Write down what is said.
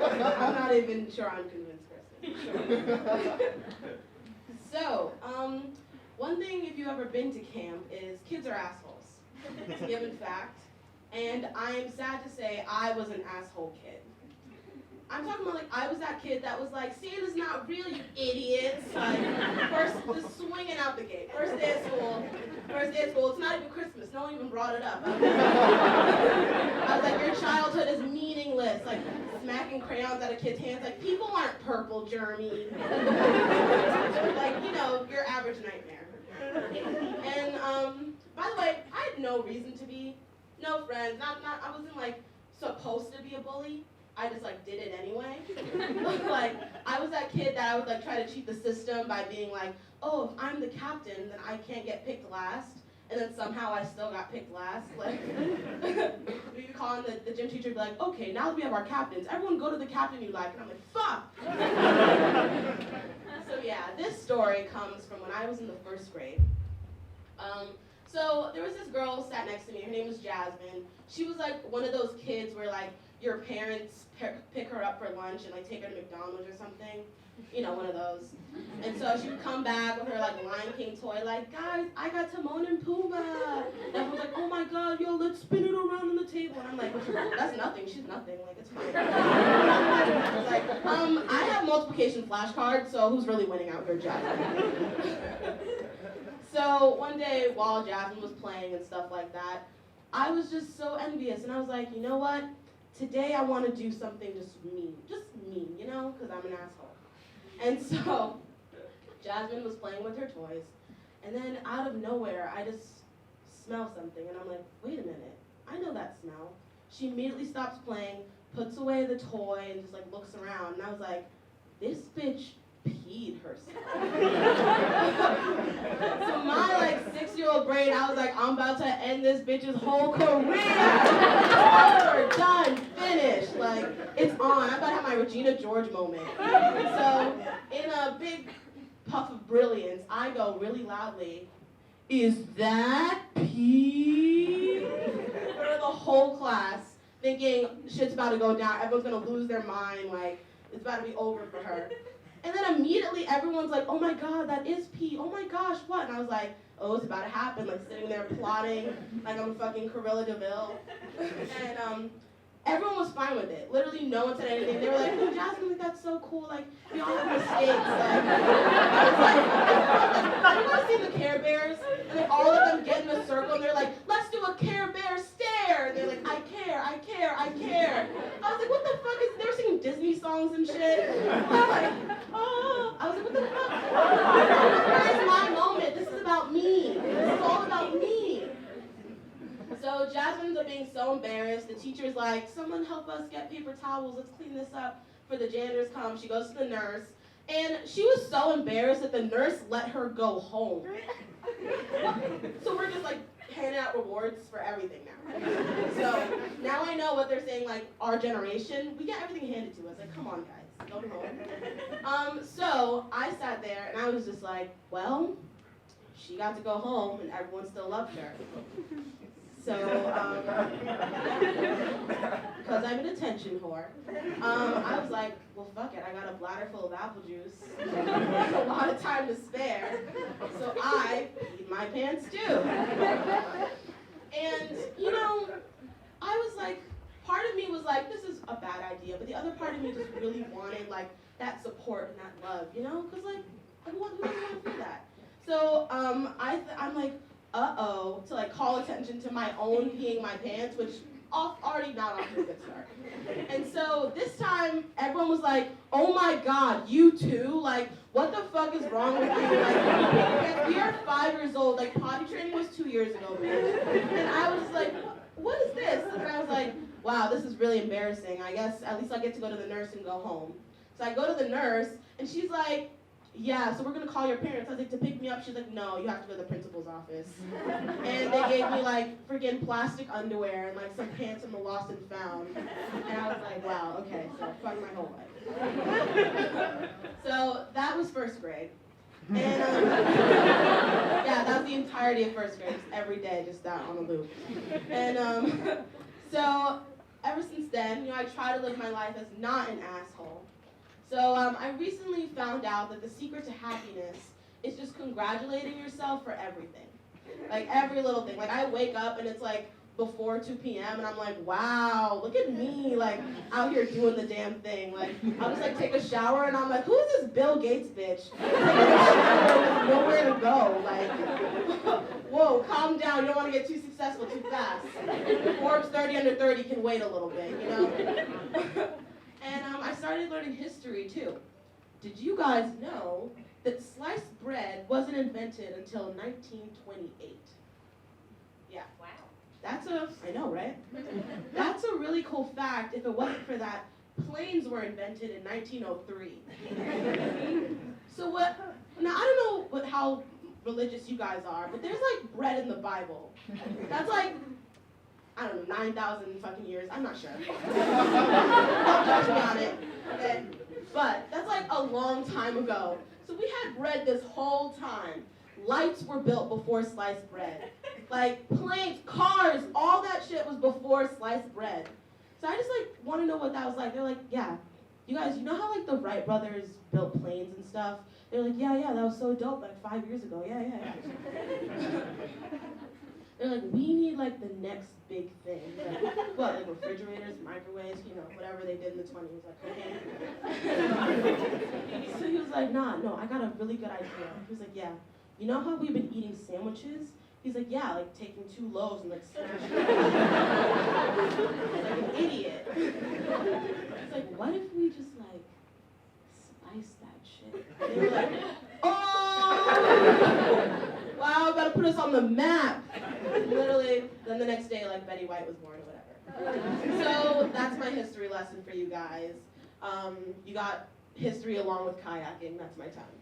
I'm not even sure I'm convinced, Kristen. So, one thing if you've ever been to camp is kids are assholes. It's a given fact. And I'm sad to say I was an asshole kid. I'm talking about like I was that kid that was like, Santa's not real, you idiots. Like, just swinging out the gate. First day of school, it's not even Christmas, no one even brought it up. I was like, your childhood is meaningless. Like, smacking crayons out of kids' hands. Like, people aren't purple, Jeremy. Like, you know, your average nightmare. And, by the way, I had no reason to be, no friends, I wasn't like supposed to be a bully. I just like did it anyway. Like, I was that kid that I would like try to cheat the system by being like, oh, if I'm the captain, then I can't get picked last. And then somehow I still got picked last. Like, we could call in the gym teacher and be like, okay, now that we have our captains, everyone go to the captain you like. And I'm like, fuck. So yeah, this story comes from when I was in the first grade. So there was this girl sat next to me. Her name was Jasmine. She was like one of those kids where like your parents pick her up for lunch and like take her to McDonald's or something. You know, one of those. And so she would come back with her like Lion King toy, like, guys, I got Timon and Pumbaa. And everyone's like, oh my god, yo, let's spin it around on the table. And I'm like, that's nothing, she's nothing, like, it's fine. I was like, I have multiplication flashcards, so who's really winning out here, Jasmine? So one day while Jasmine was playing and stuff like that, I was just so envious, and I was like, you know what? Today I want to do something just mean, you know, because I'm an asshole. And so Jasmine was playing with her toys, and then out of nowhere, I just smell something, and I'm like, wait a minute, I know that smell. She immediately stops playing, puts away the toy, and just like looks around, and I was like, this bitch peed herself. So my like 6-year-old brain, I was like, I'm about to end this bitch's whole career. It's over, done, finished. Like, it's on. I'm about to have my Regina George moment. So in a big puff of brilliance, I go really loudly, is that pee? For the whole class, thinking shit's about to go down, everyone's gonna lose their mind, like, it's about to be over for her. And then immediately everyone's like, oh my god, that is pee. Oh my gosh, what? And I was like, oh, it's about to happen. Like sitting there plotting like I'm a fucking Cruella DeVille. And everyone was fine with it. Literally no one said anything. They were like, oh, Jasmine, like, that's so cool. Like, we all have mistakes. Like, I was like, have you guys seen the Care Bears? And then all of them get in a circle and they're like, let's do a Care Bear stare. And they're like, I care, I care, I care. I was like, what the fuck is, they're singing Disney songs and shit. I was like, oh, I was like, what the fuck? Where's my moment? This is about me. This is all about me. So Jasmine ends up being so embarrassed. The teacher's like, someone help us get paper towels. Let's clean this up for the janitors come. She goes to the nurse. And she was so embarrassed that the nurse let her go home. So we're just like handing out rewards for everything now. So now I know what they're saying, like our generation, we get everything handed to us. Like, come on guys, go home. So I sat there and I was just like, well, she got to go home and everyone still loved her. So, because I'm an attention whore, I was like, well, fuck it, I got a bladder full of apple juice, a lot of time to spare, so I peed my pants too. And, you know, I was like, part of me was like, this is a bad idea, but the other part of me just really wanted, like, that support and that love, you know, because, like, who doesn't want to feel that? So, I'm like, uh-oh, to like call attention to my own peeing my pants, which already not off to a good start. And so this time, everyone was like, oh my god, you too? Like, what the fuck is wrong with you? Like, you're 5 years old, like potty training was 2 years ago, bitch. And I was like, what is this? And I was like, wow, this is really embarrassing. I guess at least I get to go to the nurse and go home. So I go to the nurse, and she's like, yeah, so we're gonna call your parents. I was like, to pick me up? She's like, no, you have to go to the principal's office. And they gave me like freaking plastic underwear and like some pants from the lost and found. And I was like, wow, okay, so fuck my whole life. So that was first grade. And yeah, that was the entirety of first grade, just every day, just that on a loop. And so ever since then, I try to live my life as not an asshole. So I recently found out that the secret to happiness is just congratulating yourself for everything. Like every little thing. Like I wake up and it's like before 2 p.m. and I'm like, wow, look at me, like out here doing the damn thing. Like I'll just like take a shower and I'm like, who's this Bill Gates bitch? There's nowhere to go. Like, whoa, calm down. You don't want to get too successful too fast. Forbes 30 under 30 can wait a little bit, And I started learning history too. Did you guys know that sliced bread wasn't invented until 1928? Yeah. Wow. I know, right? That's a really cool fact if it wasn't for that planes were invented in 1903. So now I don't know how religious you guys are, but there's like bread in the Bible. That's like, I don't know, 9,000 fucking years, I'm not sure. Don't judge me on it, okay? But that's like a long time ago. So we had bread this whole time. Lights were built before sliced bread. Like planes, cars, all that shit was before sliced bread. So I just like want to know what that was like. They're like, yeah, you guys, you know how like the Wright brothers built planes and stuff? They're like, yeah, that was so dope like 5 years ago. Yeah. They're like, we need like the next big thing. Like, what, like refrigerators, microwaves, whatever they did in the 20s, like cocaine. So he was like, no, I got a really good idea. He was like, yeah, you know how we've been eating sandwiches? He's like, yeah, like taking 2 loaves and like smashing them. Like an idiot. It's like, what if we just like slice that shit? And they were like, oh! Wow, gotta put us on the map. Literally, then the next day, like Betty White was born or whatever. So that's my history lesson for you guys. You got history along with kayaking, that's my time.